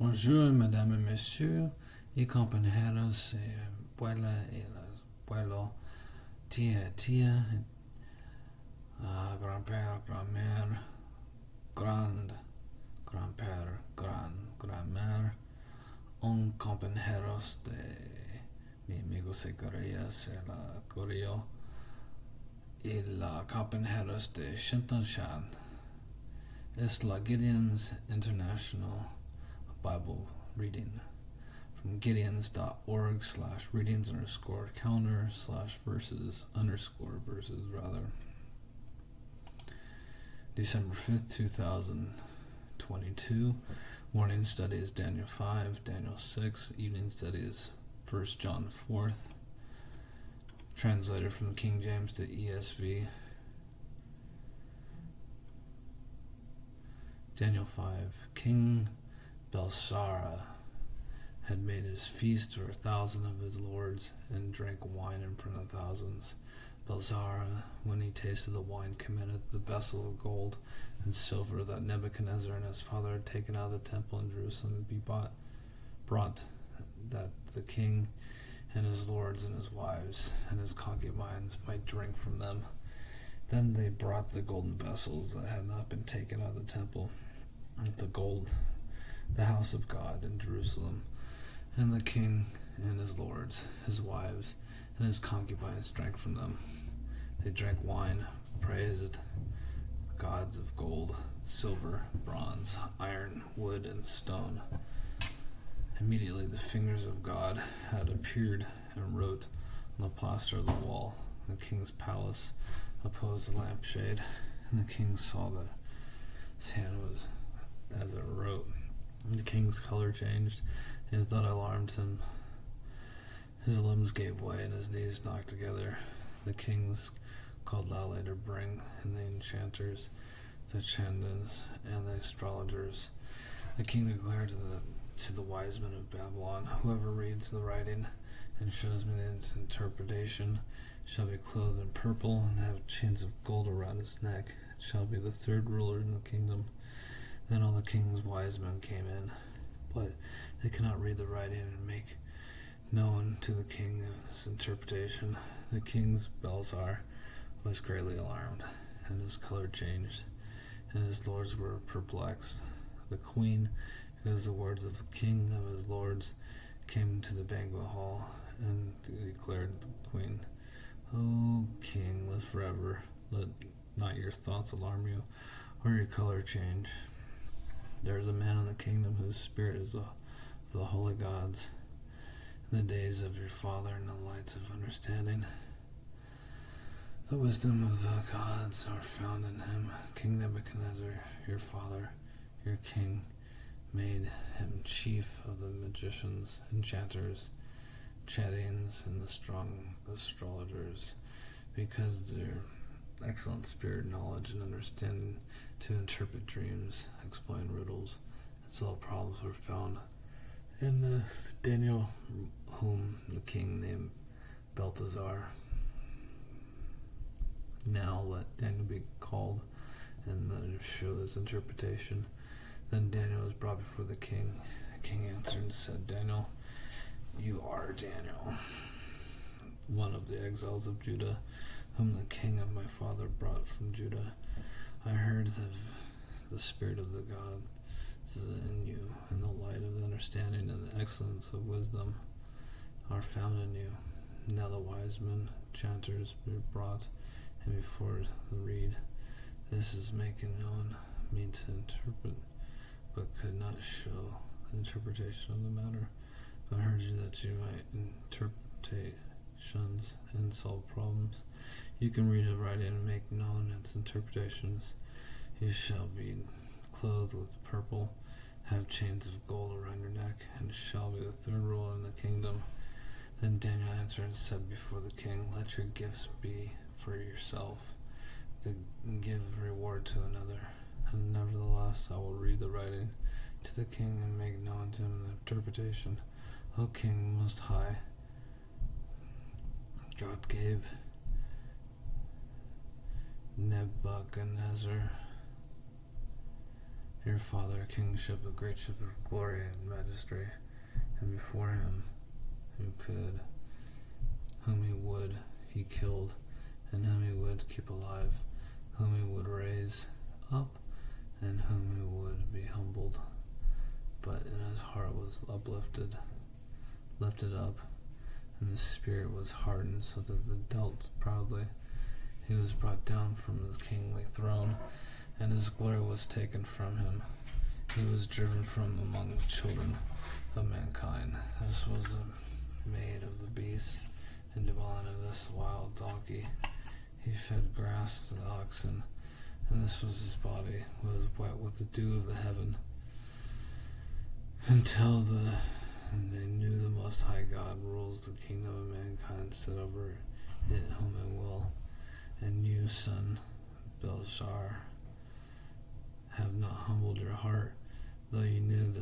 Bonjour, mesdames et messieurs, y compañeros y abuela y abuelo, tía, grand-père, grand-mère, grand-père, grand-mère, un compañeros de mi amigo Segurillas y la Corio, y la compañeros de Shinton-shan. Es la Gideons International Bible Reading from Gideons.org/readings_calendar/verses_verses. December 5th, 2022. Morning study is Daniel 5, Daniel 6. Evening study is 1 John 4th. Translated from King James to ESV. Daniel 5. King Belshazzar had made his feast for 1,000 of his lords, and drank wine in front of thousands. Belshazzar, when he tasted the wine, commanded the vessel of gold and silver that Nebuchadnezzar and his father had taken out of the temple in Jerusalem be brought, that the king and his lords and his wives and his concubines might drink from them. Then they brought the golden vessels that had not been taken out of the temple, with the gold, the house of God in Jerusalem. And the king and his lords, his wives, and his concubines drank from them. They drank wine, praised gods of gold, silver, bronze, iron, wood, and stone. Immediately the fingers of God had appeared and wrote on the plaster of the wall. The king's palace opposed the lampshade, and the king saw that his hand was as it wrote. The king's color changed, and the thought alarmed him. His limbs gave way, and his knees knocked together. The kings called loudly to bring in the enchanters, the chandans, and the astrologers. The king declared to the wise men of Babylon, whoever reads the writing and shows me its interpretation shall be clothed in purple and have chains of gold around his neck, and shall be the third ruler in the kingdom. Then all the king's wise men came in, but they could not read the writing and make known to the king his interpretation. The king's Belshazzar was greatly alarmed, and his color changed, and his lords were perplexed. The queen, because the words of the king of his lords, came to the banquet hall, and declared to the queen, O king, live forever. Let not your thoughts alarm you, or your color change. There is a man in the kingdom whose spirit is of the holy gods, in the days of your father and the lights of understanding. The wisdom of the gods are found in him. King Nebuchadnezzar, your father, your king, made him chief of the magicians, enchanters, Gideons, and the strong astrologers, because their excellent spirit, knowledge, and understanding to interpret dreams, explain riddles, and solve problems were found in this Daniel, whom the king named Belteshazzar. Now let Daniel be called, and let him show this interpretation. Then Daniel was brought before the king. The king answered and said, Daniel, you are Daniel, one of the exiles of Judah, whom the king of my father brought from Judah. I heard of the spirit of the gods in you, and the light of the understanding and the excellence of wisdom are found in you. Now the wise men, enchanters, were brought and before the reed. This is making known me to interpret, but could not show the interpretation of the matter. I heard you that you might interpretations and solve problems. You can read the writing and make known its interpretations. You shall be clothed with purple, have chains of gold around your neck, and shall be the third ruler in the kingdom. Then Daniel answered and said before the king, let your gifts be for yourself, to give reward to another. And nevertheless I will read the writing to the king and make known to him the interpretation. O King Most High, God gave Nebuchadnezzar your father, kingship, a great ship of glory and majesty, and before him whom he would, he killed, and whom he would keep alive, whom he would raise up, and whom he would be humbled. But in his heart was lifted up, and his spirit was hardened, so that they dealt proudly. He was brought down from his kingly throne, and his glory was taken from him. He was driven from among the children of mankind. This was the maid of the beast, and dwelling of this wild donkey. He fed grass to the oxen, and this was his body, was wet with the dew of the heaven, until they knew the Most High God rules the kingdom of mankind, set over it whom it will. And you, son Belshazzar, have not humbled your heart, though you knew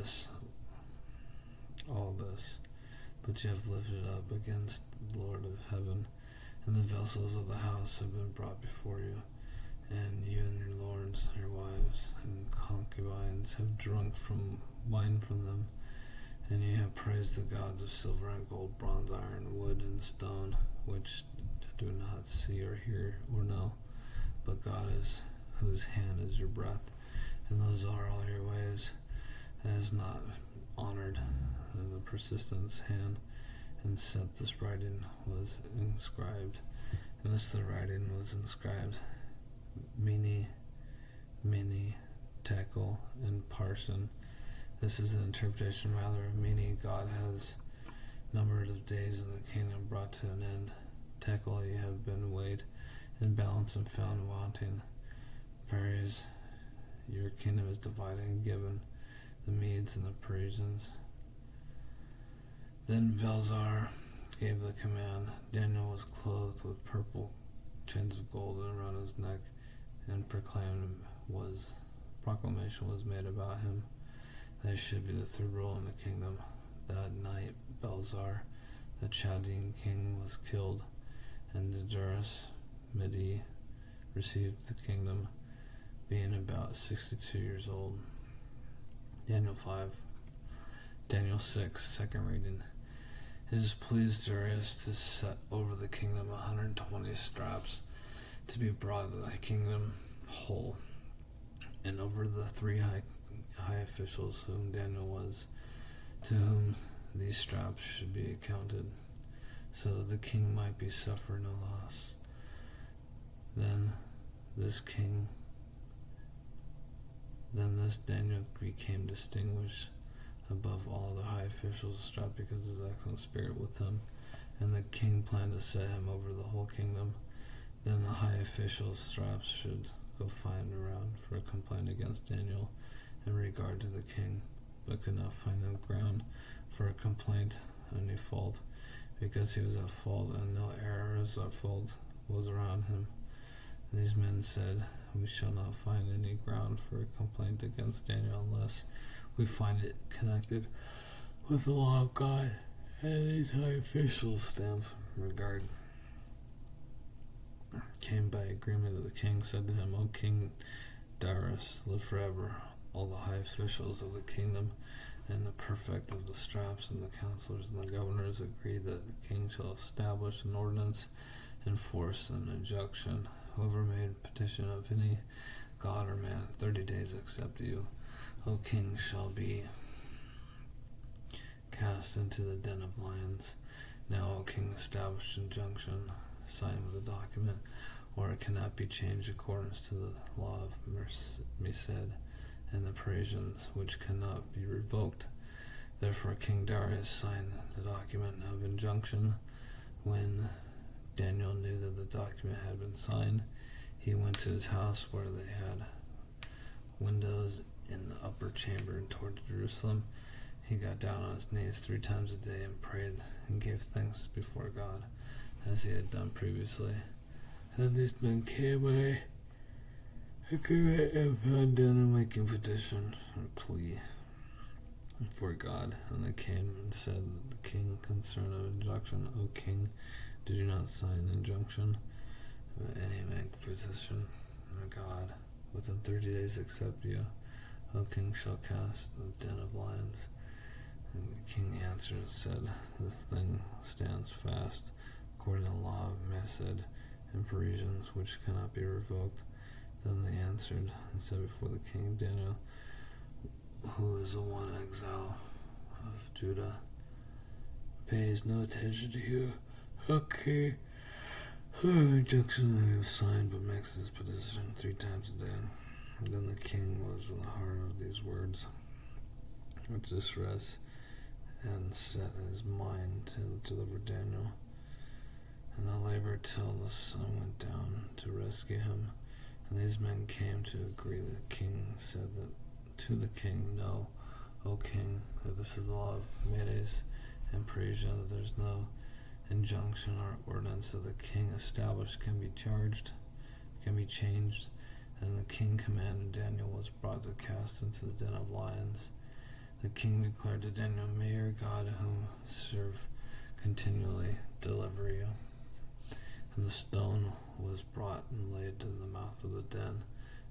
all this, but you have lifted up against the Lord of heaven, and the vessels of the house have been brought before you, and you and your lords, your wives, and concubines have drunk from wine from them, and you have praised the gods of silver and gold, bronze, iron, wood, and stone, which do not see or hear or know, but God is, whose hand is your breath, and those are all your ways, that is not honored in the persistence hand, and set this writing was inscribed, and this the writing was inscribed, Mene, Tekel, and Parson. This is an interpretation rather of Mene. God has numbered of days in the kingdom brought to an end. Tekel, you have been weighed in balance and found wanting. Paris, your kingdom is divided and given the Medes and the Persians. Then Belshazzar gave the command. Daniel was clothed with purple chains of gold around his neck, and proclamation was made about him that he should be the third ruler in the kingdom. That night Belshazzar, the Chaldean king, was killed, and Darius Mede received the kingdom, being about 62 years old. Daniel 6, second reading. It is pleased Darius to set over the kingdom 120 straps to be brought to the kingdom whole, and over the three high officials whom Daniel was, to whom these straps should be accounted, so that the king might be suffered no loss. Then this Daniel became distinguished above all the high officials, strapped because of his excellent spirit with him, and the king planned to set him over the whole kingdom. Then the high officials' straps should go find around for a complaint against Daniel in regard to the king, but could not find no ground for a complaint, any fault, because he was at fault, and no error at fault was around him. And these men said, we shall not find any ground for a complaint against Daniel unless we find it connected with the law of God. And these high officials stand in regard. Came by agreement of the king, said to him, O King Darius, live forever. All the high officials of the kingdom and the prefect of the straps and the counselors and the governors agreed that the king shall establish an ordinance, enforce an injunction. Whoever made petition of any god or man in 30 days except you, O king, shall be cast into the den of lions. Now, O king, establish injunction, sign with a document, or it cannot be changed according to the law of Mesed and the Persians, which cannot be revoked. Therefore King Darius signed the document of injunction. When Daniel knew that the document had been signed, he went to his house where they had windows in the upper chamber toward Jerusalem. He got down on his knees 3 times a day and prayed and gave thanks before God, as he had done previously. And these men came away and found Daniel making petition and plea before God. And they came and said to the king concerning an injunction, O king, did you not sign an injunction? Any man petition God within 30 days except you, O king, shall cast the den of lions? And the king answered and said, This thing stands fast, according to the law of Mesed and Parisians, which cannot be revoked. Then they answered and said before the king, Daniel, who is the one exile of Judah, pays no attention to you. Okay. Injunction we have signed, but makes this petition 3 times a day. And then the king was in the heart of these words with distress, and set his mind to deliver Daniel. And they labored till the sun went down to rescue him. And these men came to agree. The king said that to the king, Know, O king, that this is the law of Medes and Persia, that there's no injunction or ordinance that the king established can be changed. And the king commanded Daniel was brought to cast into the den of lions. The king declared to Daniel, May your God, whom serve continually, deliver you. And the stone was brought and laid in the mouth of the den,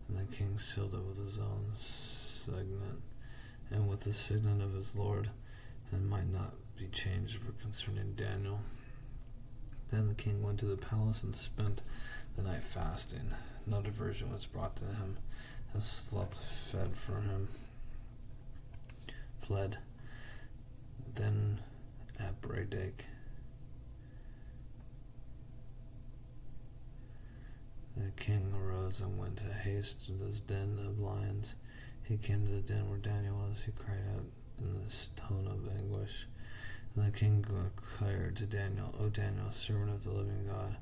and the king sealed it with his own signet, and with the signet of his lord, and might not be changed for concerning Daniel. Then the king went to the palace and spent the night fasting. No diversion was brought to him, and slept fled. Then at break, the king arose and went to haste to this den of lions. He came to the den where Daniel was. He cried out in this tone of anguish. And the king declared to Daniel, O Daniel, servant of the living God,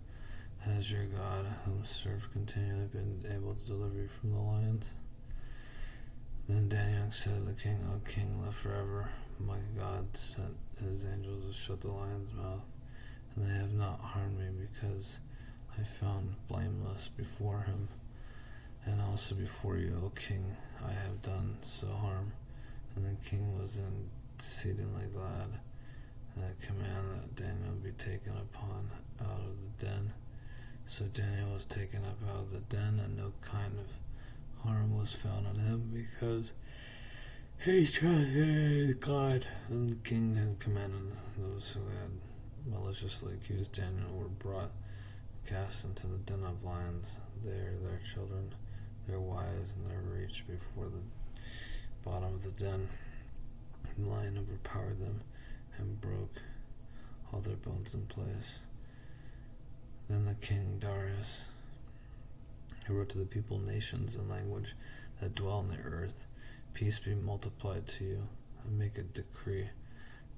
has your God, whom serve continually, been able to deliver you from the lions? Then Daniel said to the king, O king, live forever. My God sent his angels to shut the lion's mouth, and they have not harmed me, because I found blameless before him, and also before you, O king, I have done so harm. And the king was exceedingly glad that command that Daniel be taken upon out of the den. So Daniel was taken up out of the den, and no kind of harm was found on him, because he trusted God. And the king had commanded those who had maliciously accused Daniel were brought, cast into the den of lions, their children, their wives, and their reach before the bottom of the den. The lion overpowered them and broke all their bones in place. Then the king Darius, who wrote to the people, nations, and language that dwell on the earth, Peace be multiplied to you. I make a decree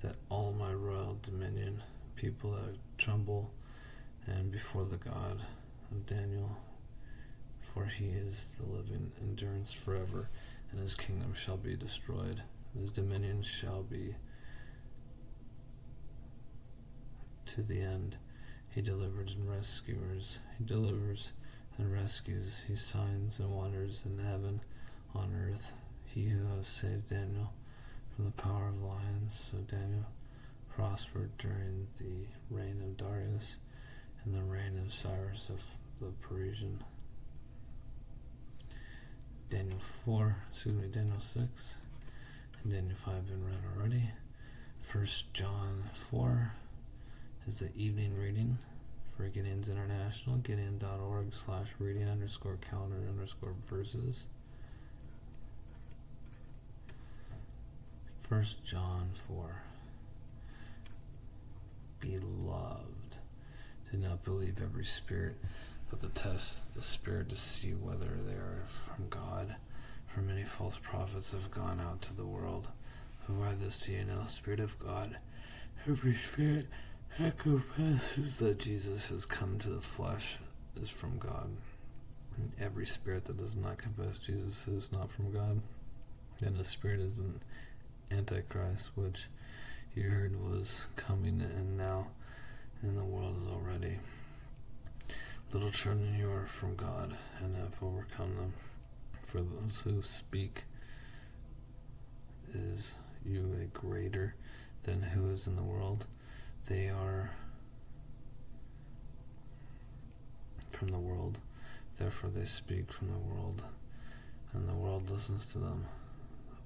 that all my royal dominion, people that tremble and before the God of Daniel, for he is the living endurance forever, and his kingdom shall be destroyed. His dominion shall be to the end. He delivers and rescues. He delivers and rescues. He signs and wonders in heaven, on earth. He who has saved Daniel from the power of lions. So Daniel prospered during the reign of Darius and the reign of Cyrus of the Persian. Daniel 6, and Daniel 5 have been read already. 1 John 4 is the evening reading for Gideons International, gideon.org/reading_calendar_verses. 1 John 4. Beloved, do not believe every spirit, but test the spirit to see whether they are from God. For many false prophets have gone out to the world. But by this do you know, Spirit of God, every spirit that confesses that Jesus has come to the flesh is from God. And every spirit that does not confess Jesus is not from God. And the spirit is an Antichrist, which you heard was coming and now in the world is already. Little children, you are from God and have overcome them. For those who speak, is you a greater than who is in the world? They are from the world, therefore they speak from the world, and the world listens to them.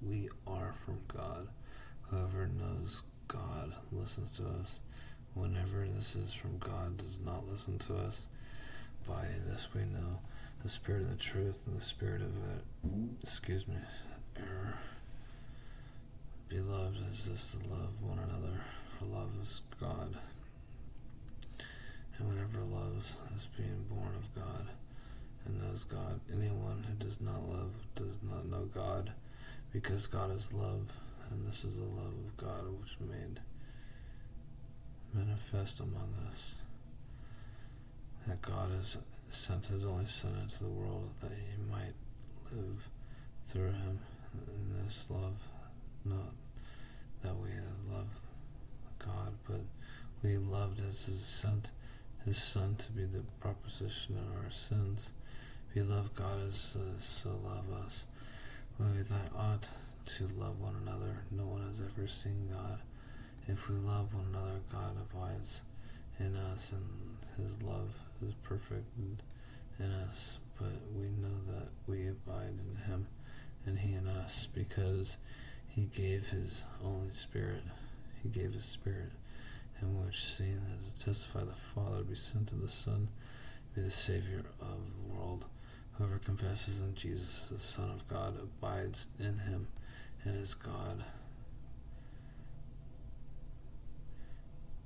we are from God. Whoever knows God listens to us. Whenever this is from God does not listen to us. By this we know the spirit of the truth and the spirit of error. Beloved, is this to love one another, for love is God. And whatever loves is being born of God and knows God. Anyone who does not love does not know God, because God is love, and this is the love of God which made manifest among us, that God has sent his only Son into the world that he might live through him in this love, not that we love God, but we loved as he sent his Son to be the proposition of our sins. If you love God as so love us, we that ought to love one another. No one has ever seen God. If we love one another, God abides in us, and his love is perfect in us. But we know that we abide in him, and he in us, because he gave his only Spirit. He gave his Spirit, in which, seeing that to testify the Father be sent to the Son, be the Savior of the world. Whoever confesses that Jesus, the Son of God, abides in him and is God.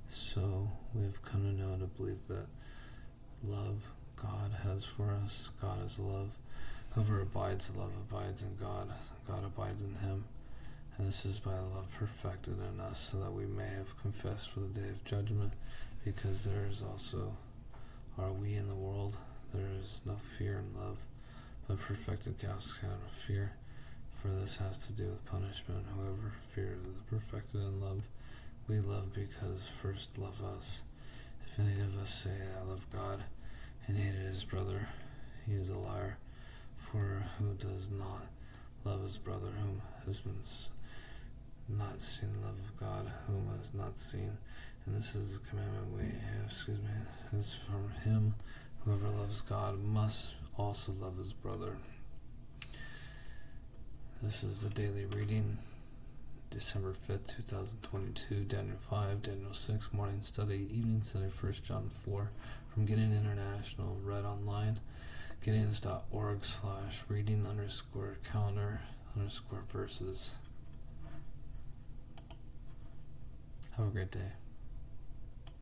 So we have come to know and to believe that love God has for us. God is love. Whoever abides, love abides in God. God abides in him. And this is by love perfected in us, so that we may have confessed for the day of judgment, because there is also, are we in the world, there is no fear in love, but perfected casts out of fear, for this has to do with punishment. Whoever fears is perfected in love. We love because first love us. If any of us say, I love God, and hated his brother, he is a liar. For who does not love his brother, whom has been not seen the love of God, whom has not seen? And this is the commandment we have, is from him. Whoever loves God must also love his brother. This is the daily reading, December 5th, 2022, Daniel 5, Daniel 6, morning study, evening study, 1 John 4, from Gideon International, read online, Gideons.org/reading_calendar_verses. Have a great day.